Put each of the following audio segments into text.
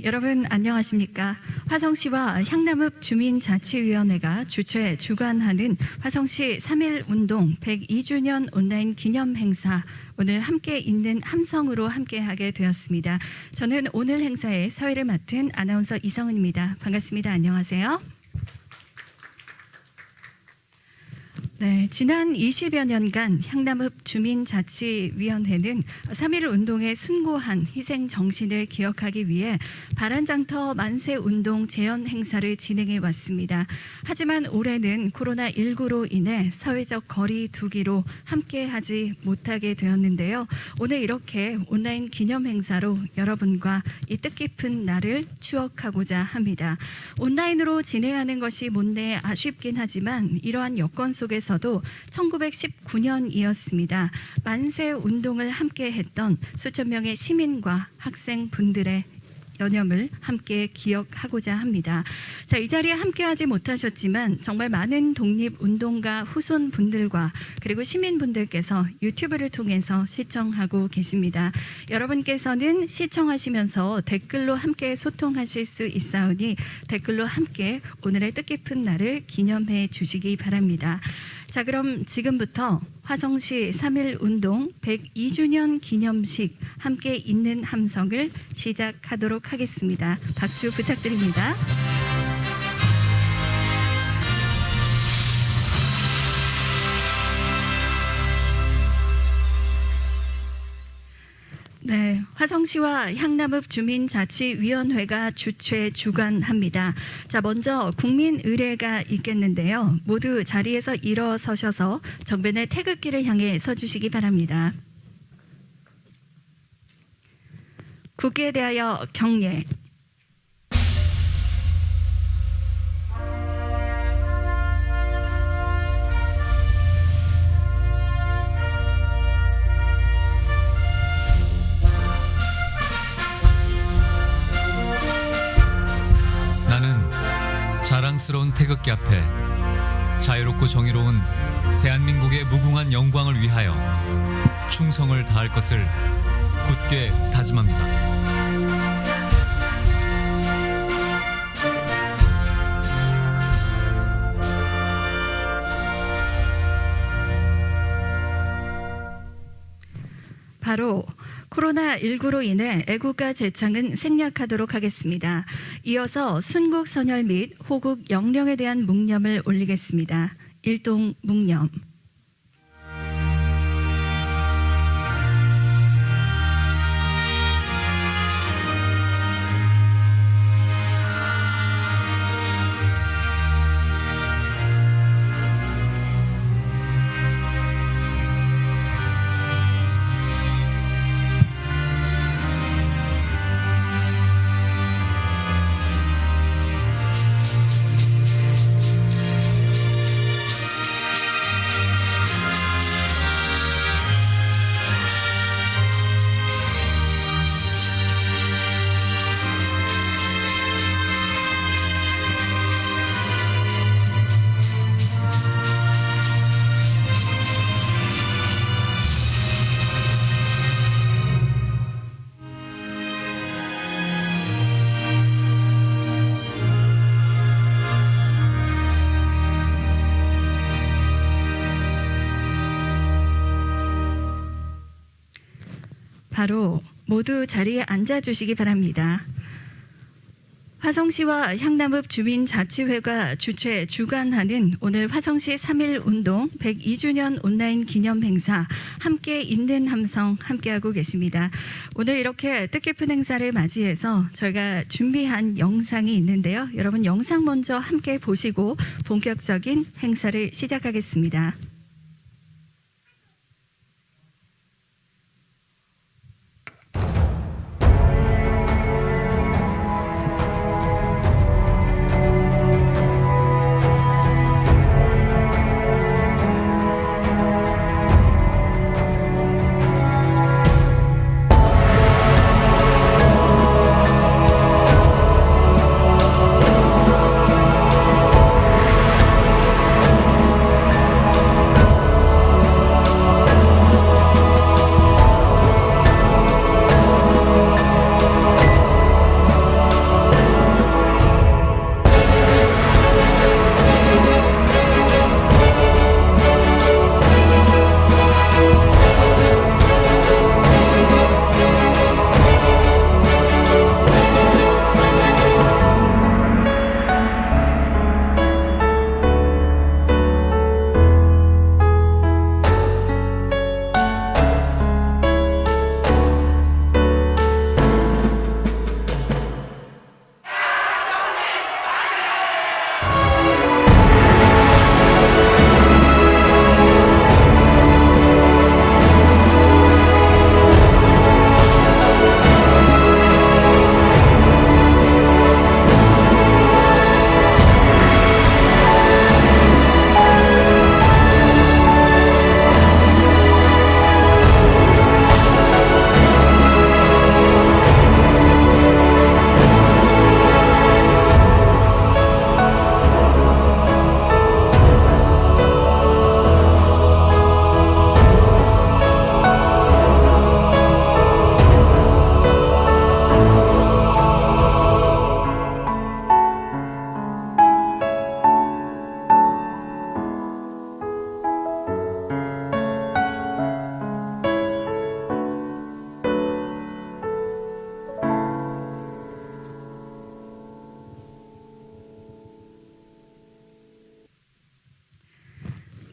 여러분 안녕하십니까? 화성시와 향남읍 주민자치위원회가 주최 주관하는 화성시 3.1 운동 102주년 온라인 기념 행사, 오늘 함께 있는 함성으로 함께하게 되었습니다. 저는 오늘 행사의 서회를 맡은 아나운서 이성은입니다. 반갑습니다. 안녕하세요. 네, 지난 20여 년간 향남읍 주민자치위원회는 3.1 운동의 숭고한 희생 정신을 기억하기 위해 바란장터 만세운동 재현 행사를 진행해 왔습니다. 하지만 올해는 코로나19로 인해 사회적 거리 두기로 함께하지 못하게 되었는데요. 오늘 이렇게 온라인 기념 행사로 여러분과 이 뜻깊은 날을 추억하고자 합니다. 온라인으로 진행하는 것이 못내 아쉽긴 하지만 이러한 여건 속에서도 1919년이었습니다. 만세 운동을 함께 했던 수천 명의 시민과 학생분들의 여념을 함께 기억하고자 합니다. 자, 이 자리에 함께하지 못하셨지만 정말 많은 독립운동가 후손분들과 그리고 시민분들께서 유튜브를 통해서 시청하고 계십니다. 여러분께서는 시청하시면서 댓글로 함께 소통하실 수 있사오니 댓글로 함께 오늘의 뜻깊은 날을 기념해 주시기 바랍니다. 자, 그럼 지금부터 화성시 3.1 운동 102주년 기념식 함께 있는 함성을 시작하도록 하겠습니다. 박수 부탁드립니다. 네, 화성시와 향남읍 주민자치위원회가 주최 주관합니다. 자, 먼저 국민 의례가 있겠는데요. 모두 자리에서 일어서셔서 정변의 태극기를 향해 서주시기 바랍니다. 국기에 대하여 경례. 자랑스러운 태극기 앞에 자유롭고 정의로운 대한민국의 무궁한 영광을 위하여 충성을 다할 것을 굳게 다짐합니다. 바로 코로나19로 인해 애국가 제창은 생략하도록 하겠습니다. 이어서 순국 선열 및 호국 영령에 대한 묵념을 올리겠습니다. 일동 묵념. 바로 모두 자리에 앉아주시기 바랍니다. 화성시와 향남읍 주민자치회가 주최 주관하는 오늘 화성시 3.1 운동 102주년 온라인 기념 행사 함께 있는 함성 함께하고 계십니다. 오늘 이렇게 뜻깊은 행사를 맞이해서 저희가 준비한 영상이 있는데요. 여러분 영상 먼저 함께 보시고 본격적인 행사를 시작하겠습니다.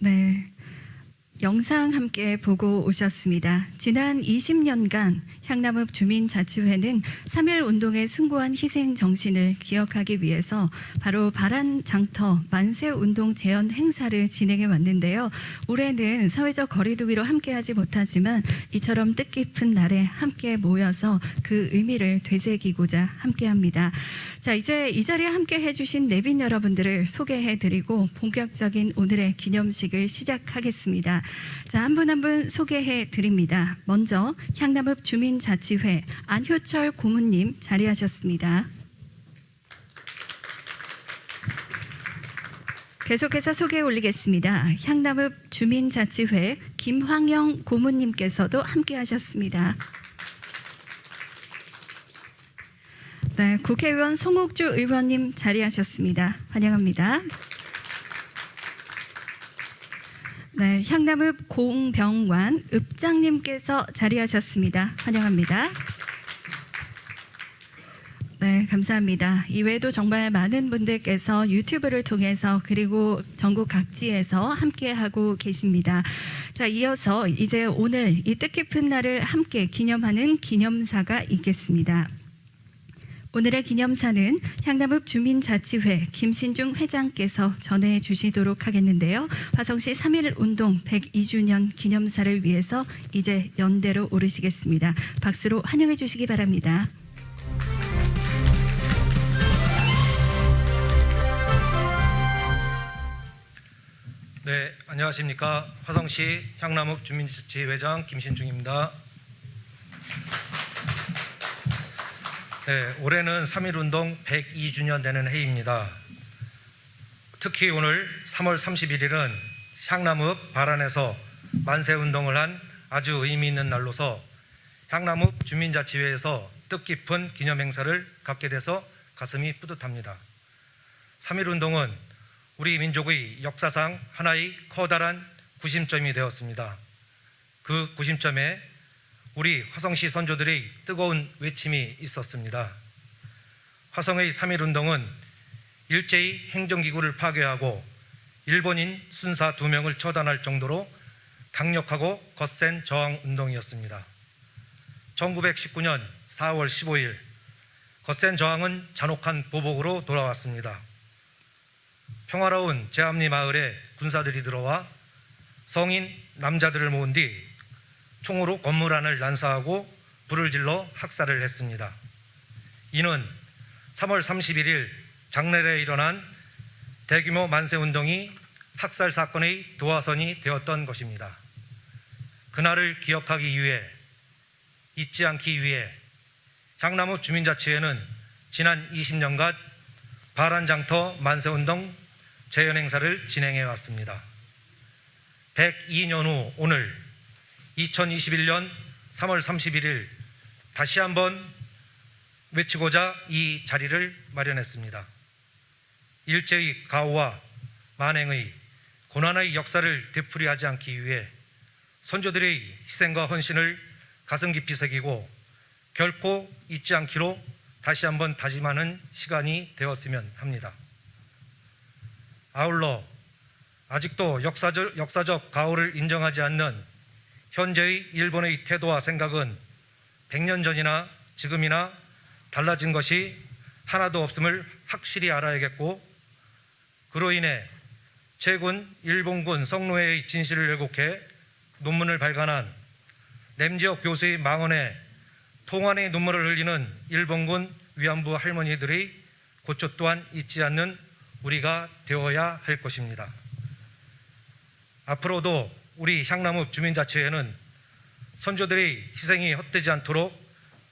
네. 영상 함께 보고 오셨습니다. 지난 20년간 향남읍 주민자치회는 3.1 운동의 숭고한 희생 정신을 기억하기 위해서 바로 바란장터 만세운동 재현 행사를 진행해 왔는데요. 올해는 사회적 거리두기로 함께하지 못하지만 이처럼 뜻깊은 날에 함께 모여서 그 의미를 되새기고자 함께합니다. 자, 이제 이 자리에 함께 해주신 내빈 여러분들을 소개해드리고 본격적인 오늘의 기념식을 시작하겠습니다. 자, 한 분 한 분 소개해드립니다. 먼저 향남읍 주민자치회 안효철 고문님 자리하셨습니다. 계속해서 소개 올리겠습니다. 향남읍 주민자치회 김황영 고문님께서도 함께하셨습니다. 네, 국회의원 송옥주 의원님 자리하셨습니다. 환영합니다. 네, 향남읍 공병완 읍장님께서 자리하셨습니다. 환영합니다. 네, 감사합니다. 이외에도 정말 많은 분들께서 유튜브를 통해서 그리고 전국 각지에서 함께하고 계십니다. 자, 이어서 이제 오늘 이 뜻깊은 날을 함께 기념하는 기념사가 있겠습니다. 오늘의 기념사는 향남읍 주민자치회 김신중 회장께서 전해주시도록 하겠는데요. 화성시 3.1 운동 102주년 기념사를 위해서 이제 연대로 오르시겠습니다. 박수로 환영해 주시기 바랍니다. 네, 안녕하십니까. 화성시 향남읍 주민자치회장 김신중입니다. 네, 올해는 3.1운동 102주년 되는 해입니다. 특히 오늘 3월 31일은 향남읍 바란에서 만세운동을 한 아주 의미 있는 날로서 향남읍 주민자치회에서 뜻깊은 기념행사를 갖게 돼서 가슴이 뿌듯합니다. 3.1운동은 우리 민족의 역사상 하나의 커다란 구심점이 되었습니다. 그 구심점에 우리 화성시 선조들의 뜨거운 외침이 있었습니다. 화성의 3.1운동은 일제히 행정기구를 파괴하고 일본인 순사 2명을 처단할 정도로 강력하고 거센 저항운동이었습니다. 1919년 4월 15일 거센 저항은 잔혹한 보복으로 돌아왔습니다. 평화로운 제암리 마을에 군사들이 들어와 성인 남자들을 모은 뒤 총으로 건물 안을 난사하고 불을 질러 학살을 했습니다. 이는 3월 31일 장례에 일어난 대규모 만세운동이 학살 사건의 도화선이 되었던 것입니다. 그날을 기억하기 위해, 잊지 않기 위해 향남읍 주민자치회는 지난 20년간 바란장터 만세운동 재현행사를 진행해 왔습니다. 102년 후 오늘 2021년 3월 31일 다시 한번 외치고자 이 자리를 마련했습니다. 일제의 가호와 만행의 고난의 역사를 되풀이하지 않기 위해 선조들의 희생과 헌신을 가슴 깊이 새기고 결코 잊지 않기로 다시 한번 다짐하는 시간이 되었으면 합니다. 아울러 아직도 역사적 가호를 인정하지 않는 현재의 일본의 태도와 생각은 100년 전이나 지금이나 달라진 것이 하나도 없음을 확실히 알아야겠고, 그로 인해 최근 일본군 성노예의 진실을 왜곡해 논문을 발간한 램지역 교수의 망언에 통안의 눈물을 흘리는 일본군 위안부 할머니들의 고초 또한 잊지 않는 우리가 되어야 할 것입니다. 앞으로도 우리 향남읍 주민자치회는 선조들의 희생이 헛되지 않도록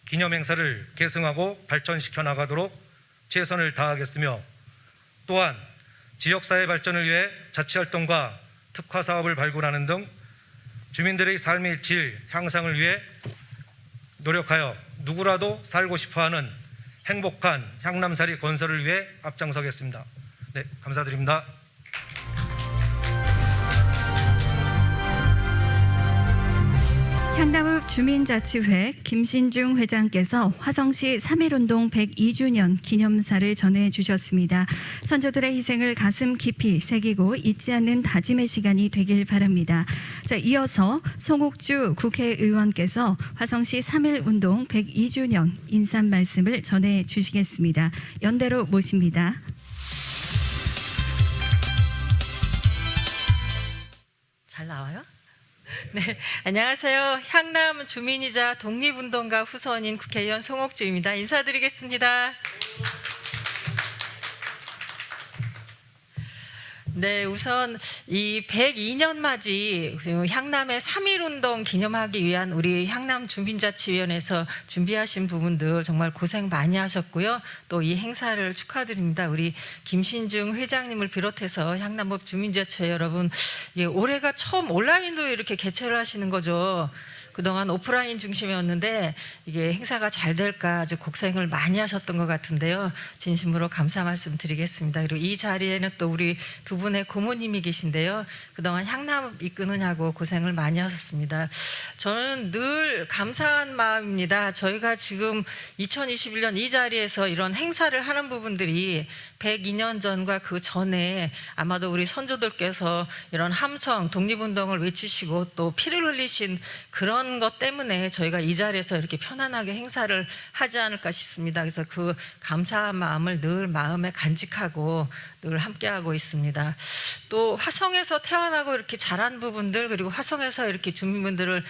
기념행사를 계승하고 발전시켜 나가도록 최선을 다하겠으며, 또한 지역사회 발전을 위해 자치활동과 특화사업을 발굴하는 등 주민들의 삶의 질 향상을 위해 노력하여 누구라도 살고 싶어하는 행복한 향남살이 건설을 위해 앞장서겠습니다. 네, 감사드립니다. 향남읍 주민자치회 김신중 회장께서 화성시 3.1운동 102주년 기념사를 전해주셨습니다. 선조들의 희생을 가슴 깊이 새기고 잊지 않는 다짐의 시간이 되길 바랍니다. 자, 이어서 송옥주 국회의원께서 화성시 3.1운동 102주년 인사 말씀을 전해주시겠습니다. 연대로 모십니다. 잘 나와요? 네, 안녕하세요. 향남 주민이자 독립운동가 후손인 국회의원 송옥주입니다. 인사드리겠습니다. 네, 우선 이 102년 맞이 향남의 3.1운동 기념하기 위한 우리 향남 주민자치위원회에서 준비하신 부분들 정말 고생 많이 하셨고요. 또 이 행사를 축하드립니다. 우리 김신중 회장님을 비롯해서 향남읍 주민자치회 여러분, 올해가 처음 온라인도 이렇게 개최를 하시는 거죠. 그동안 오프라인 중심이었는데 이게 행사가 잘 될까 아주 고생을 많이 하셨던 것 같은데요. 진심으로 감사 말씀 드리겠습니다. 그리고 이 자리에는 또 우리 두 분의 고모님이 계신데요. 그동안 향남 이끄느냐고 고생을 많이 하셨습니다. 저는 늘 감사한 마음입니다. 저희가 지금 2021년 이 자리에서 이런 행사를 하는 부분들이 102년 전과 그 전에 아마도 우리 선조들께서 이런 함성, 독립운동을 외치시고 또 피를 흘리신 그런 것 때문에 저희가 이 자리에서 이렇게 편안하게 행사를 하지 않을까 싶습니다. 그래서 그 감사한 마음을 늘 마음에 간직하고 늘 함께하고 있습니다. 또 화성에서 태어나고 이렇게 자란 부분들, 그리고 화성에서 이렇게 주민분들을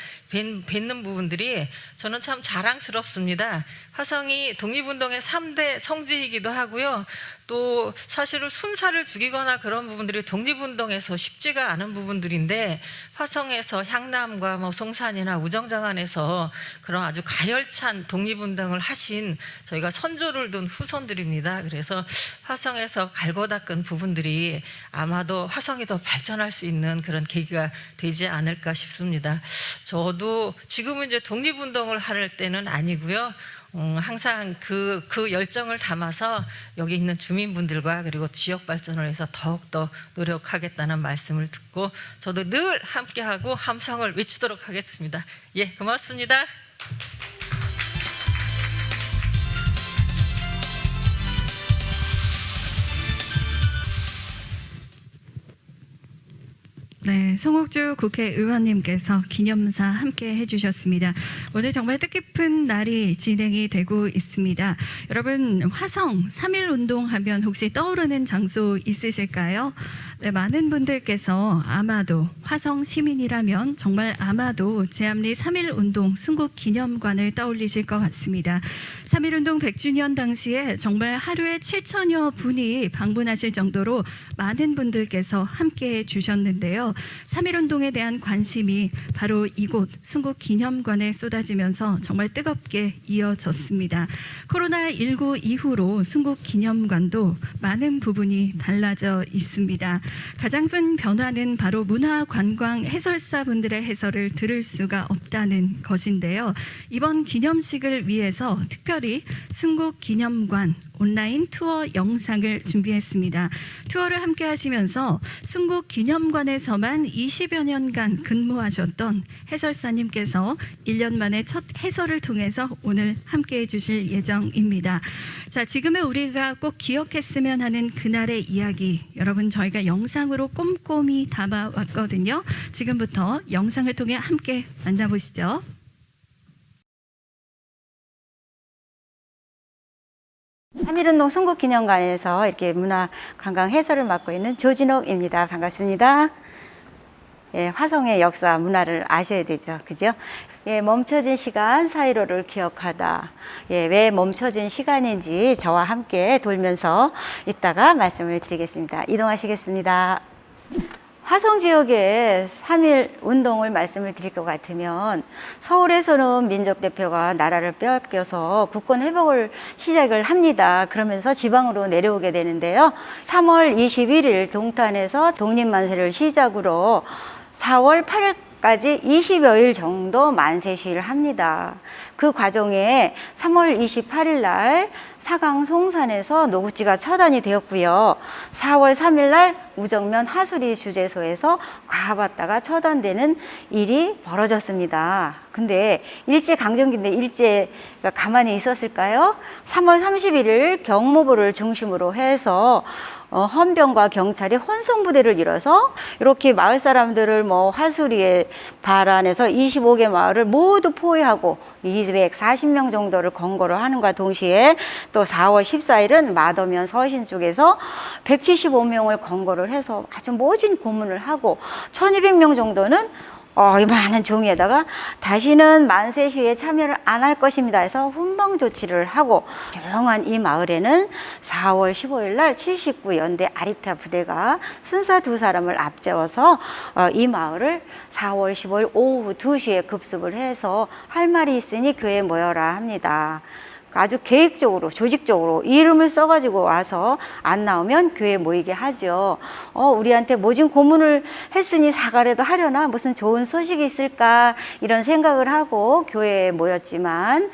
뵙는 부분들이 저는 참 자랑스럽습니다. 화성이 독립운동의 3대 성지이기도 하고요. 또 사실은 순사를 죽이거나 그런 부분들이 독립운동에서 쉽지가 않은 부분들인데, 화성에서 향남과 뭐 송산이나 우정장안에서 그런 아주 가열찬 독립운동을 하신 저희가 선조를 둔 후손들입니다. 그래서 화성에서 갈고 닦은 부분들이 아마도 화성이 더 발전할 수 있는 그런 계기가 되지 않을까 싶습니다. 저도 지금은 이제 독립운동을 할 때는 아니고요. 항상 그 열정을 담아서 여기 있는 주민분들과 그리고 지역 발전을 위해서 더욱더 노력하겠다는 말씀을 듣고 저도 늘 함께하고 함성을 외치도록 하겠습니다. 예, 고맙습니다. 네, 송옥주 국회의원님께서 기념사 함께 해주셨습니다. 오늘 정말 뜻깊은 날이 진행이 되고 있습니다. 여러분, 화성 3.1운동 하면 혹시 떠오르는 장소 있으실까요? 네, 많은 분들께서 아마도 화성 시민이라면 정말 아마도 제암리 3.1운동 순국기념관을 떠올리실 것 같습니다. 3.1운동 100주년 당시에 정말 하루에 7천여 분이 방문하실 정도로 많은 분들께서 함께해 주셨는데요. 3.1운동에 대한 관심이 바로 이곳 순국기념관에 쏟아지면서 정말 뜨겁게 이어졌습니다. 코로나19 이후로 순국기념관도 많은 부분이 달라져 있습니다. 가장 큰 변화는 바로 문화관광 해설사분들의 해설을 들을 수가 없다는 것인데요. 이번 기념식을 위해서 특별히 순국기념관 온라인 투어 영상을 준비했습니다. 투어를 함께 하시면서 순국기념관에서만 20여 년간 근무하셨던 해설사님께서 1년 만에 첫 해설을 통해서 오늘 함께 해주실 예정입니다. 자, 지금의 우리가 꼭 기억했으면 하는 그날의 이야기, 여러분 저희가 영상으로 꼼꼼히 담아왔거든요. 지금부터 영상을 통해 함께 만나보시죠. 삼일운동 순국기념관에서 이렇게 문화관광 해설을 맡고 있는 조진옥입니다. 반갑습니다. 예, 화성의 역사, 문화를 아셔야 되죠. 그죠? 예, 멈춰진 시간, 4.15를 기억하다. 예, 왜 멈춰진 시간인지 저와 함께 돌면서 이따가 말씀을 드리겠습니다. 이동하시겠습니다. 화성 지역의 3.1 운동을 말씀을 드릴 것 같으면 서울에서는 민족대표가 나라를 빼앗겨서 국권 회복을 시작을 합니다. 그러면서 지방으로 내려오게 되는데요. 3월 21일 동탄에서 독립만세를 시작으로 4월 8일까지 20여일 정도 만세 시위를 합니다. 그 과정에 3월 28일 날 사강 송산에서 노구지가 처단이 되었고요. 4월 3일 날 우정면 하수리 주재소에서 과받다가 처단되는 일이 벌어졌습니다. 근데 일제강점기인데 일제가 가만히 있었을까요? 3월 31일 경무부를 중심으로 해서 헌병과 경찰이 혼성부대를 이뤄서 이렇게 마을 사람들을 하수리에 발안해서 25개 마을을 모두 포위하고 240명 정도를 검거를 하는과 동시에 또 4월 14일은 마더면 서신 쪽에서 175명을 검거를 해서 아주 모진 고문을 하고 1200명 정도는 이 많은 종이에다가 다시는 만세 시위에 참여를 안 할 것입니다 해서 훈방 조치를 하고 조용한 이 마을에는 4월 15일 날 79연대 아리타 부대가 순사 2사람을 앞세워서 이 마을을 4월 15일 오후 2시에 급습을 해서 할 말이 있으니 교회에 모여라 합니다. 아주 계획적으로 조직적으로 이름을 써가지고 와서 안 나오면 교회에 모이게 하죠. 우리한테 모진 고문을 했으니 사과라도 하려나, 무슨 좋은 소식이 있을까 이런 생각을 하고 교회에 모였지만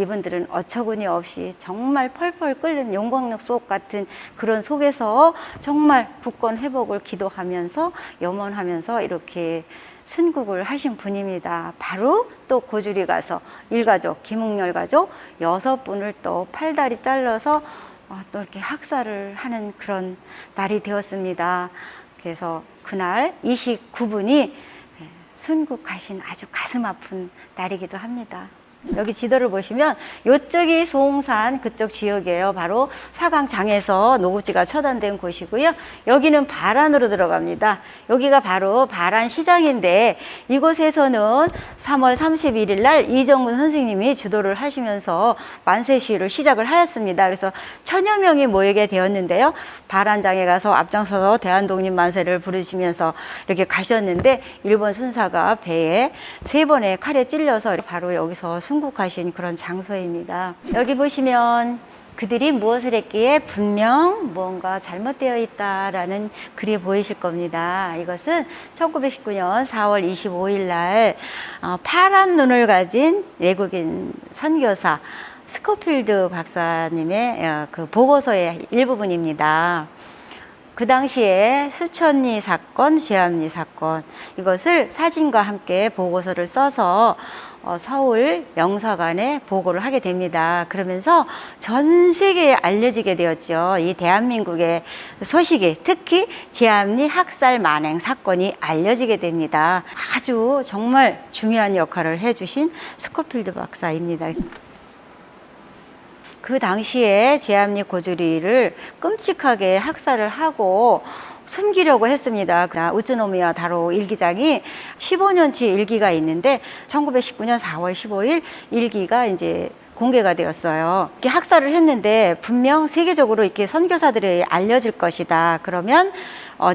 이분들은 어처구니 없이 정말 펄펄 끓는 용광로 속 같은 그런 속에서 정말 국권 회복을 기도하면서 염원하면서 이렇게 순국을 하신 분입니다. 바로 또 고주리 가서 일가족, 김웅열 가족 6분을 또 팔다리 잘라서 또 이렇게 학살을 하는 그런 날이 되었습니다. 그래서 그날 29분이 순국하신 아주 가슴 아픈 날이기도 합니다. 여기 지도를 보시면 이쪽이 송산 그쪽 지역이에요. 바로 사강장에서 노구지가 처단된 곳이고요. 여기는 발안으로 들어갑니다. 여기가 바로 발안시장인데 이곳에서는 3월 31일 날 이정근 선생님이 주도를 하시면서 만세 시위를 시작을 하였습니다. 그래서 1000여 명이 모이게 되었는데요. 발안장에 가서 앞장서서 대한독립 만세를 부르시면서 이렇게 가셨는데 일본 순사가 배에 3번의 칼에 찔려서 바로 여기서 순국하신 그런 장소입니다. 여기 보시면 그들이 무엇을 했기에 분명 무언가 잘못되어 있다라는 글이 보이실 겁니다. 이것은 1919년 4월 25일 날 파란 눈을 가진 외국인 선교사 스코필드 박사님의 그 보고서의 일부분입니다. 그 당시에 수천리 사건, 지암리 사건 이것을 사진과 함께 보고서를 써서 서울 명사관에 보고를 하게 됩니다. 그러면서 전 세계에 알려지게 되었죠. 이 대한민국의 소식이, 특히 지암리 학살 만행 사건이 알려지게 됩니다. 아주 정말 중요한 역할을 해주신 스코필드 박사입니다. 그 당시에 지암리 고주리를 끔찍하게 학살을 하고 숨기려고 했습니다. 우츠노미야 다로 일기장이 15년치 일기가 있는데 1919년 4월 15일 일기가 이제 공개가 되었어요. 이렇게 학살을 했는데 분명 세계적으로 이렇게 선교사들이 알려질 것이다. 그러면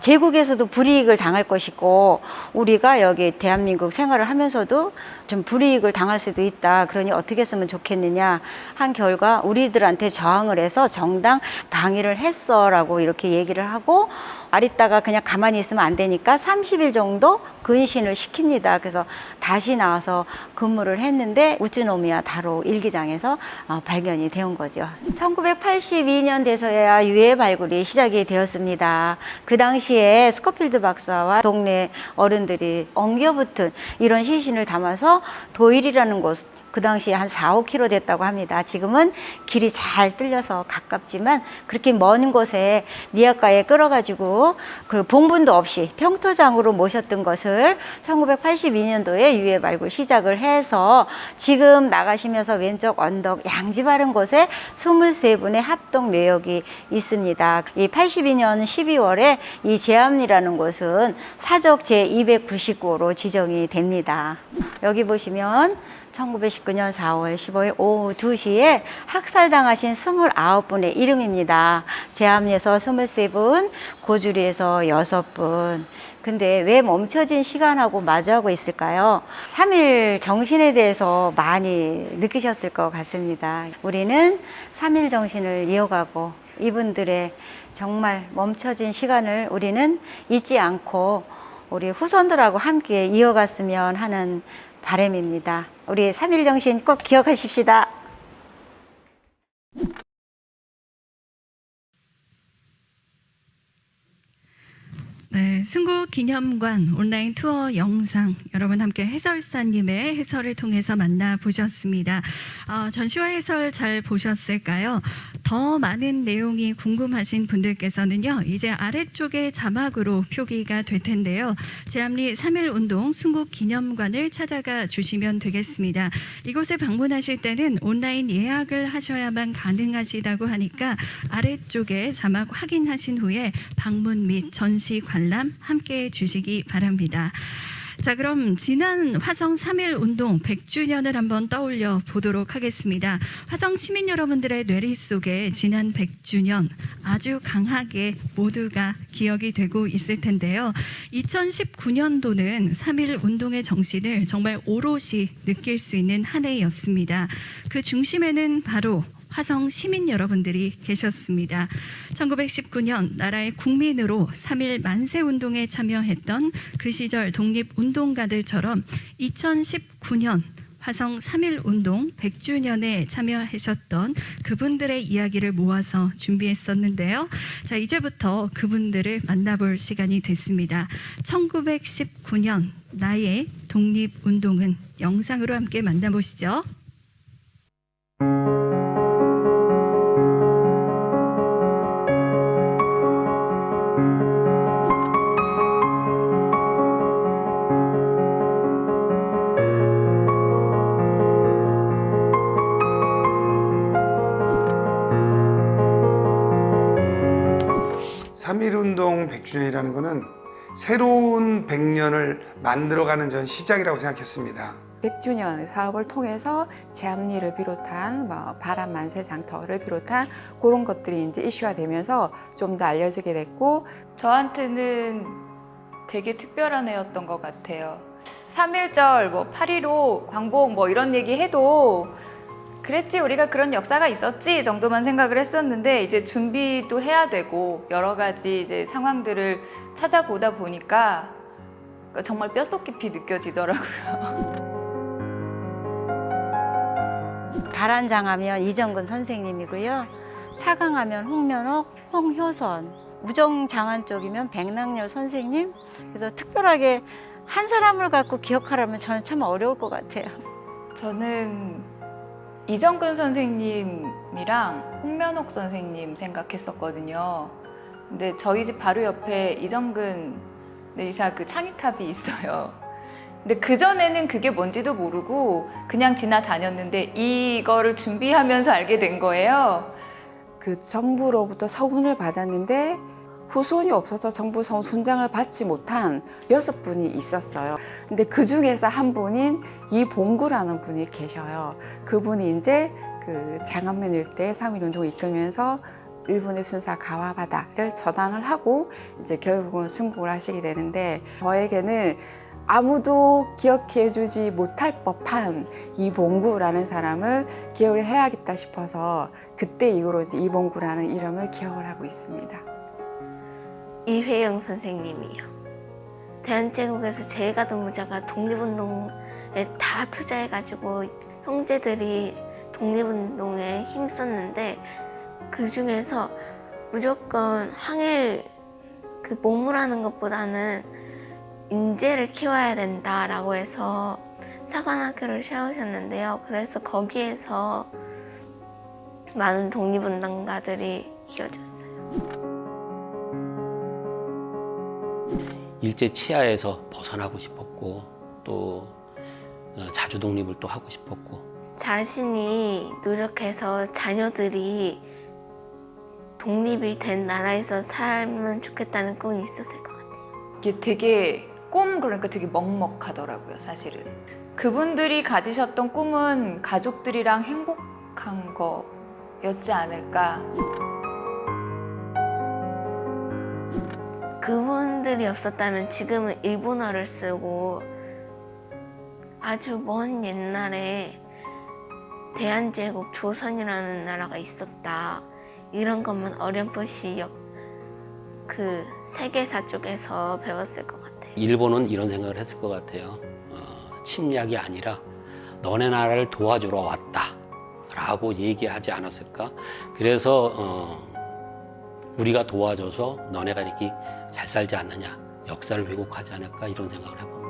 제국에서도 불이익을 당할 것이고 우리가 여기 대한민국 생활을 하면서도 좀 불이익을 당할 수도 있다. 그러니 어떻게 했으면 좋겠느냐 한 결과 우리들한테 저항을 해서 정당 방위를 했어라고 이렇게 얘기를 하고 아리따가 그냥 가만히 있으면 안 되니까 30일 정도 근신을 시킵니다. 그래서 다시 나와서 근무를 했는데 우츠노미야 다로 일기장에서 발견이 되온 거죠. 1982년 돼서야 유해 발굴이 시작이 되었습니다. 그 당시에 스코필드 박사와 동네 어른들이 엉겨붙은 이런 시신을 담아서 도일이라는 곳 그 당시에 한 4, 5km 됐다고 합니다. 지금은 길이 잘 뚫려서 가깝지만 그렇게 먼 곳에 니아가에 끌어가지고 그 봉분도 없이 평토장으로 모셨던 것을 1982년도에 유해 발굴 시작을 해서 지금 나가시면서 왼쪽 언덕 양지 바른 곳에 23분의 합동 묘역이 있습니다. 이 82년 12월에 이 제암리라는 곳은 사적 제299호로 지정이 됩니다. 여기 보시면 1919년 4월 15일 오후 2시에 학살당하신 29분의 이름입니다. 제암리에서 23분, 고주리에서 6분. 근데 왜 멈춰진 시간하고 마주하고 있을까요? 3.1 정신에 대해서 많이 느끼셨을 것 같습니다. 우리는 3.1 정신을 이어가고 이분들의 정말 멈춰진 시간을 우리는 잊지 않고 우리 후손들하고 함께 이어갔으면 하는 바람입니다. 우리 3.1 정신 꼭 기억하십시다. 네, 순국기념관 온라인 투어 영상 여러분 함께 해설사님의 해설을 통해서 만나보셨습니다. 전시와 해설 잘 보셨을까요? 더 많은 내용이 궁금하신 분들께서는요, 이제 아래쪽에 자막으로 표기가 될 텐데요. 제암리 3.1운동 순국기념관을 찾아가 주시면 되겠습니다. 이곳에 방문하실 때는 온라인 예약을 하셔야만 가능하시다고 하니까 아래쪽에 자막 확인하신 후에 방문 및 전시 관람 함께 해주시기 바랍니다. 자, 그럼 지난 화성 3.1운동 100주년을 한번 떠올려 보도록 하겠습니다. 화성 시민 여러분들의 뇌리 속에 지난 100주년 아주 강하게 모두가 기억이 되고 있을 텐데요. 2019년도는 3.1운동의 정신을 정말 오롯이 느낄 수 있는 한 해였습니다. 그 중심에는 바로 화성 시민 여러분들이 계셨습니다. 1919년 나라의 국민으로 3.1 만세운동에 참여했던 그 시절 독립운동가들처럼 2019년 화성 3.1운동 100주년에 참여하셨던 그분들의 이야기를 모아서 준비했었는데요. 자, 이제부터 그분들을 만나볼 시간이 됐습니다. 1919년 나의 독립운동은 영상으로 함께 만나보시죠. 삼일운동 100주년이라는 것은 새로운 100년을 만들어가는 전 시작이라고 생각했습니다. 100주년 사업을 통해서 제암리를 비롯한 바람 만세 장터를 비롯한 그런 것들이 이제 이슈화되면서 좀 더 알려지게 됐고, 저한테는 되게 특별한 해였던 것 같아요. 3.1절, 8.15 광복 이런 얘기 해도 그랬지, 우리가 그런 역사가 있었지 정도만 생각을 했었는데, 이제 준비도 해야 되고 여러 가지 이제 상황들을 찾아보다 보니까 정말 뼛속 깊이 느껴지더라고요. 발안장하면 이정근 선생님이고요. 사강하면 홍면옥, 홍효선, 우정장안 쪽이면 백낙렬 선생님. 그래서 특별하게 한 사람을 갖고 기억하려면 저는 참 어려울 것 같아요. 저는 이정근 선생님이랑 홍면옥 선생님 생각했었거든요. 근데 저희 집 바로 옆에 이정근 내리사 그 창의탑이 있어요. 근데 그전에는 그게 뭔지도 모르고 그냥 지나다녔는데 이거를 준비하면서 알게 된 거예요. 그 정부로부터 서훈을 받았는데 후손이 없어서 정부 훈장을 받지 못한 6분이 있었어요. 근데 그 중에서 한 분인 이봉구라는 분이 계셔요. 그분이 이제 그 장안면 일대 3.1운동을 이끌면서 일본의 순사 가와바다를 저당을 하고 이제 결국은 순국을 하시게 되는데, 저에게는 아무도 기억해주지 못할 법한 이봉구라는 사람을 기억을 해야겠다 싶어서 그때 이후로 이제 이봉구라는 이름을 기억을 하고 있습니다. 이회영 선생님이요. 대한제국에서 제일 가던 부자가 독립운동에 다 투자해가지고 형제들이 독립운동에 힘썼는데, 그 중에서 무조건 항일 그 몸을 하는 것보다는 인재를 키워야 된다라고 해서 사관학교를 세우셨는데요. 그래서 거기에서 많은 독립운동가들이 키워졌어요. 일제 치하에서 벗어나고 싶었고, 또 자주 독립을 또 하고 싶었고, 자신이 노력해서 자녀들이 독립이 된 나라에서 살면 좋겠다는 꿈이 있었을 것 같아요. 이게 되게 그러니까 되게 먹먹하더라고요, 사실은. 그분들이 가지셨던 꿈은 가족들이랑 행복한 거였지 않을까. 그분들이 없었다면 지금은 일본어를 쓰고 아주 먼 옛날에 대한제국 조선이라는 나라가 있었다, 이런 것만 어렴풋이 그 세계사 쪽에서 배웠을 것 같아요. 일본은 이런 생각을 했을 것 같아요. 침략이 아니라 너네 나라를 도와주러 왔다 라고 얘기하지 않았을까. 그래서 우리가 도와줘서 너네가 이렇게 잘 살지 않느냐, 역사를 왜곡하지 않을까, 이런 생각을 해봅니다.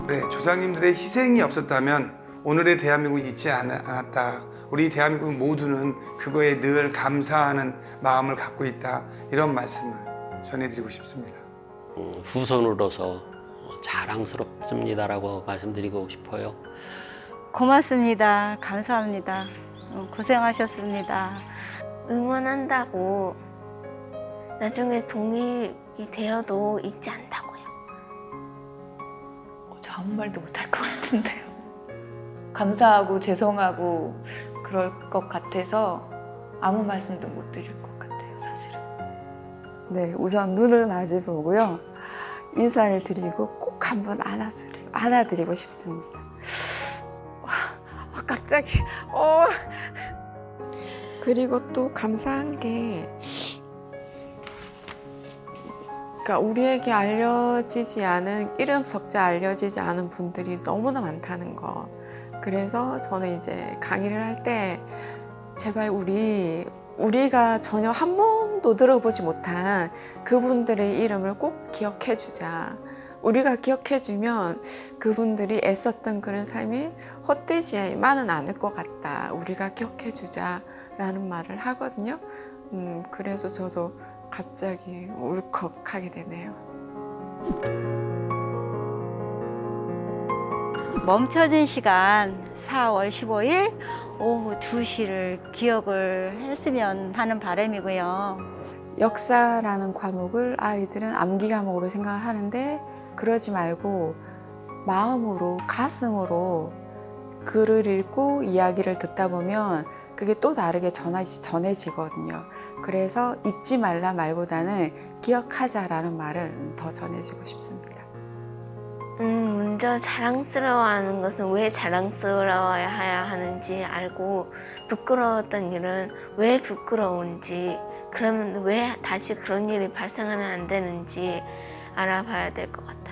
그래, 조상님들의 희생이 없었다면 오늘의 대한민국이 있지 않았다. 우리 대한민국 모두는 그거에 늘 감사하는 마음을 갖고 있다. 이런 말씀을 전해드리고 싶습니다. 후손으로서 자랑스럽습니다라고 말씀드리고 싶어요. 고맙습니다. 감사합니다. 고생하셨습니다. 응원한다고 나중에 독립이 되어도 잊지 않다고요. 저 아무 말도 못할 것 같은데요. 감사하고 죄송하고 그럴 것 같아서 아무 말씀도 못 드릴 것 같아요, 사실은. 네, 우선 눈을 마주 보고요. 인사를 드리고 꼭 한번 안아드리고 싶습니다. 갑자기. 그리고 또 감사한 게, 그러니까 우리에게 알려지지 않은, 이름 석자 알려지지 않은 분들이 너무나 많다는 거. 그래서 저는 이제 강의를 할 때 제발 우리가 전혀 한 번도 들어보지 못한 그분들의 이름을 꼭 기억해 주자. 우리가 기억해 주면 그분들이 애썼던 그런 삶이 헛되지만은 않을 것 같다. 우리가 기억해 주자라는 말을 하거든요. 그래서 저도 갑자기 울컥하게 되네요. 멈춰진 시간 4월 15일 오후 2시를 기억을 했으면 하는 바람이고요. 역사라는 과목을 아이들은 암기 과목으로 생각을 하는데 그러지 말고 마음으로, 가슴으로 글을 읽고 이야기를 듣다 보면 그게 또 다르게 전해지거든요. 그래서 잊지 말라 말보다는 기억하자라는 말을 더 전해주고 싶습니다. 먼저 자랑스러워하는 것은 왜 자랑스러워해야 하는지 알고, 부끄러웠던 일은 왜 부끄러운지, 그러면 왜 다시 그런 일이 발생하면 안 되는지 알아봐야 될 것 같아요.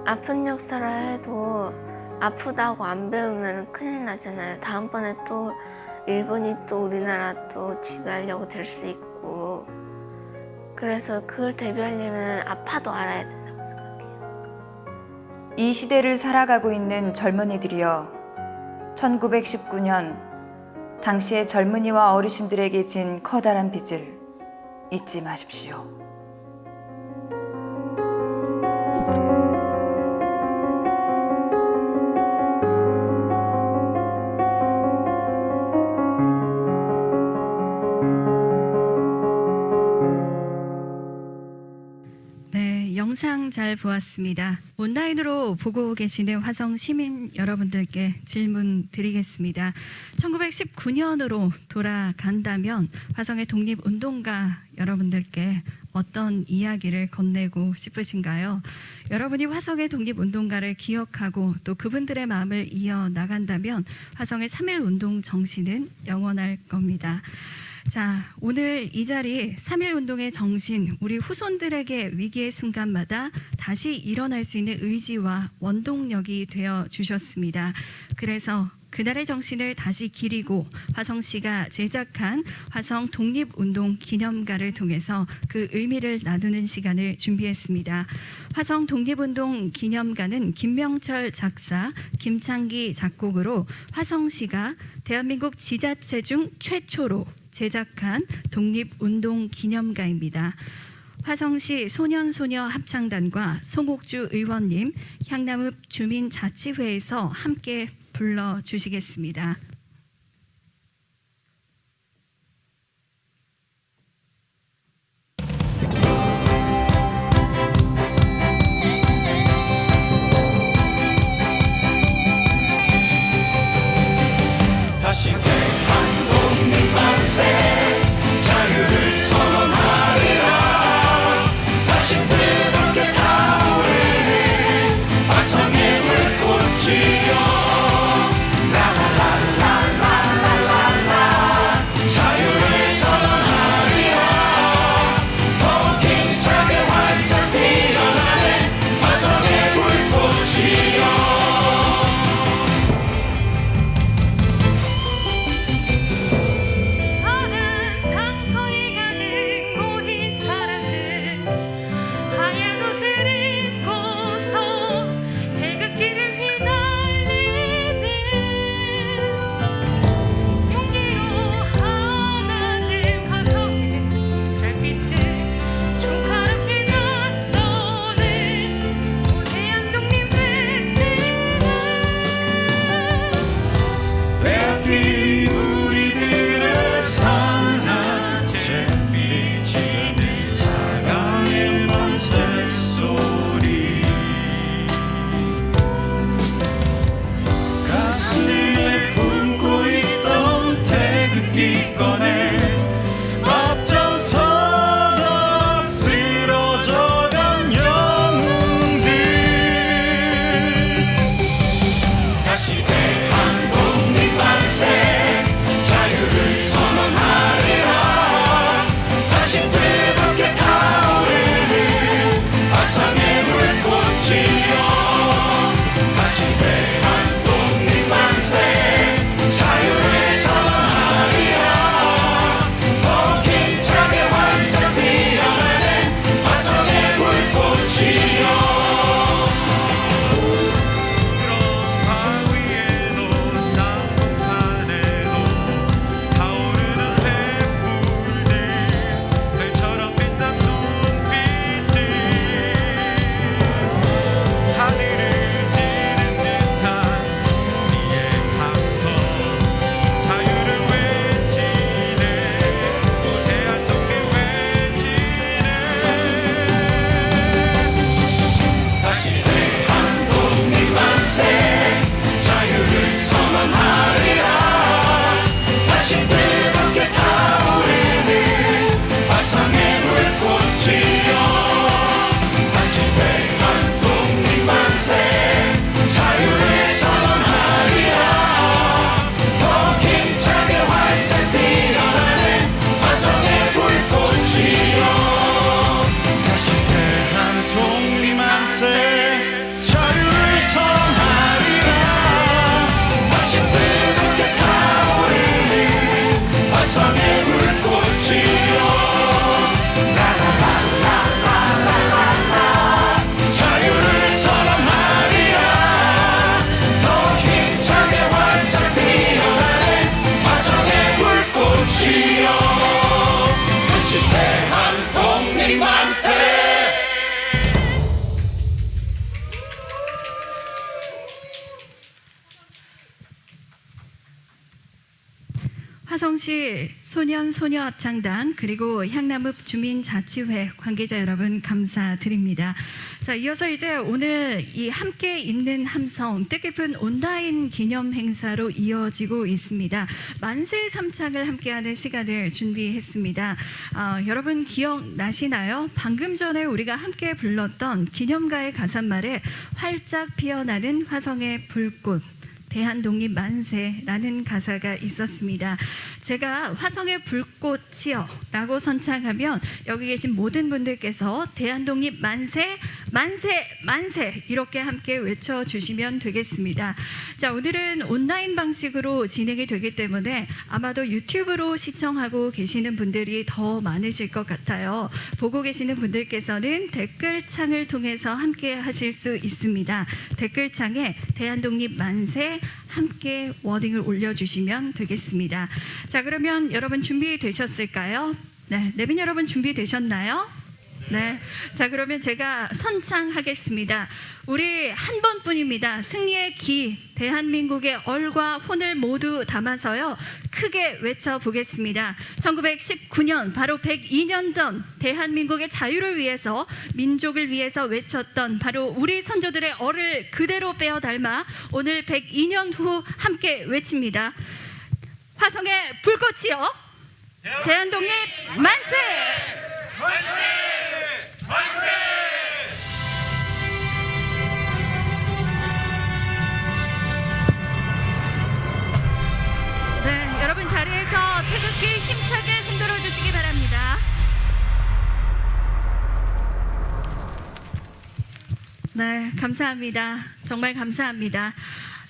아픈 역사라 해도 아프다고 안 배우면 큰일 나잖아요. 다음번에 또 일본이 또 우리나라 또 지배하려고 될 수 있고, 그래서 그걸 대비하려면 아파도 알아야 된다고 생각해요. 이 시대를 살아가고 있는 젊은이들이여, 1919년 당시의 젊은이와 어르신들에게 진 커다란 빚을 잊지 마십시오. 네, 영상 잘 보았습니다. 온라인으로 보고 계시는 화성 시민 여러분들께 질문 드리겠습니다. 1919년으로 돌아간다면 화성의 독립운동가 여러분들께 어떤 이야기를 건네고 싶으신가요? 여러분이 화성의 독립운동가를 기억하고 또 그분들의 마음을 이어나간다면 화성의 3.1운동 정신은 영원할 겁니다. 자, 오늘 이 자리 3.1운동의 정신, 우리 후손들에게 위기의 순간마다 다시 일어날 수 있는 의지와 원동력이 되어 주셨습니다. 그래서 그날의 정신을 다시 기리고 화성시가 제작한 화성 독립운동 기념가를 통해서 그 의미를 나누는 시간을 준비했습니다. 화성 독립운동 기념가는 김명철 작사, 김창기 작곡으로 화성시가 대한민국 지자체 중 최초로 제작한 독립운동 기념가입니다. 화성시 소년소녀 합창단과 송옥주 의원님, 향남읍 주민자치회에서 함께 불러주시겠습니다. 다시 대한독립 만세, 자유를 선언하리라. 다시 뜨겁게 타오르는 화성의 불꽃이여, 라라라라. 화성시 소년 소녀 합창단 그리고 향남읍 주민자치회 관계자 여러분 감사드립니다. 자, 이어서 이제 오늘 이 함께 있는 함성 뜻깊은 온라인 기념 행사로 이어지고 있습니다. 만세 삼창을 함께하는 시간을 준비했습니다. 여러분 기억나시나요? 방금 전에 우리가 함께 불렀던 기념가의 가사말에 활짝 피어나는 화성의 불꽃 대한독립 만세라는 가사가 있었습니다. 제가 화성의 불꽃이여 라고 선창하면 여기 계신 모든 분들께서 대한독립 만세 만세 만세 이렇게 함께 외쳐주시면 되겠습니다. 자, 오늘은 온라인 방식으로 진행이 되기 때문에 아마도 유튜브로 시청하고 계시는 분들이 더 많으실 것 같아요. 보고 계시는 분들께서는 댓글창을 통해서 함께 하실 수 있습니다. 댓글창에 대한독립 만세 함께 워딩을 올려주시면 되겠습니다. 자, 그러면 여러분 준비되셨을까요? 네, 내빈 여러분 준비되셨나요? 네. 자, 그러면 제가 선창하겠습니다. 우리 한 번뿐입니다. 승리의 기, 대한민국의 얼과 혼을 모두 담아서요. 크게 외쳐보겠습니다. 1919년, 바로 102년 전 대한민국의 자유를 위해서, 민족을 위해서 외쳤던 바로 우리 선조들의 얼을 그대로 빼어 닮아 오늘 102년 후 함께 외칩니다. 화성의 불꽃이여, 대한독립 만세! 네, 여러분 자리에서 태극기 힘차게 흔들어 주시기 바랍니다. 네, 감사합니다. 정말 감사합니다.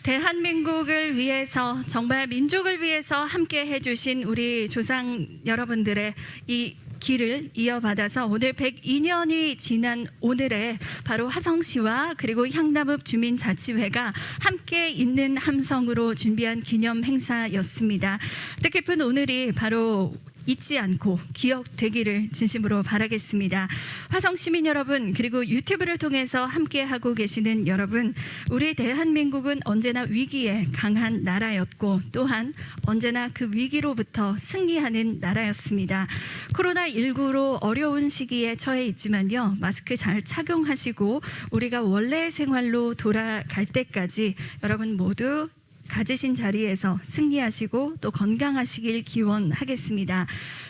대한민국을 위해서, 정말 민족을 위해서 함께 해주신 우리 조상 여러분들의 이 길을 이어받아서 오늘 102년이 지난 오늘에 바로 화성시와 그리고 향남읍 주민자치회가 함께 있는 함성으로 준비한 기념 행사였습니다. 뜻깊은 오늘이 바로 잊지 않고 기억되기를 진심으로 바라겠습니다. 화성 시민 여러분, 그리고 유튜브를 통해서 함께하고 계시는 여러분, 우리 대한민국은 언제나 위기에 강한 나라였고 또한 언제나 그 위기로부터 승리하는 나라였습니다. 코로나19로 어려운 시기에 처해 있지만요, 마스크 잘 착용하시고 우리가 원래의 생활로 돌아갈 때까지 여러분 모두 가지신 자리에서 승리하시고 또 건강하시길 기원하겠습니다.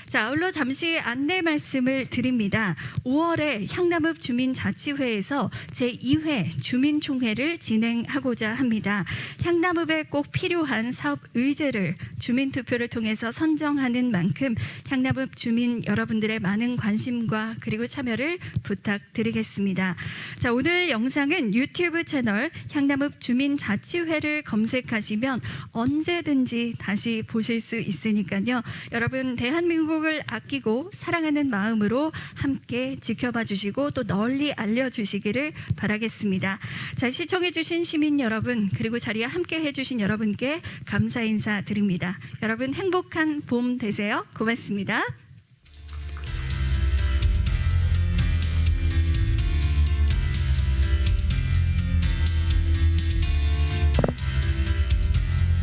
자, 아울러 잠시 안내 말씀을 드립니다. 5월에 향남읍 주민자치회에서 제2회 주민총회를 진행하고자 합니다. 향남읍에 꼭 필요한 사업 의제를 주민투표를 통해서 선정하는 만큼 향남읍 주민 여러분들의 많은 관심과 그리고 참여를 부탁드리겠습니다. 자, 오늘 영상은 유튜브 채널 향남읍 주민자치회를 검색하시면 언제든지 다시 보실 수 있으니까요. 여러분 대한민국을 아끼고 사랑하는 마음으로 함께 지켜봐 주시고 또 널리 알려주시기를 바라겠습니다. 자, 시청해 주신 시민 여러분, 그리고 자리에 함께 해주신 여러분께 감사 인사 드립니다. 여러분 행복한 봄 되세요. 고맙습니다.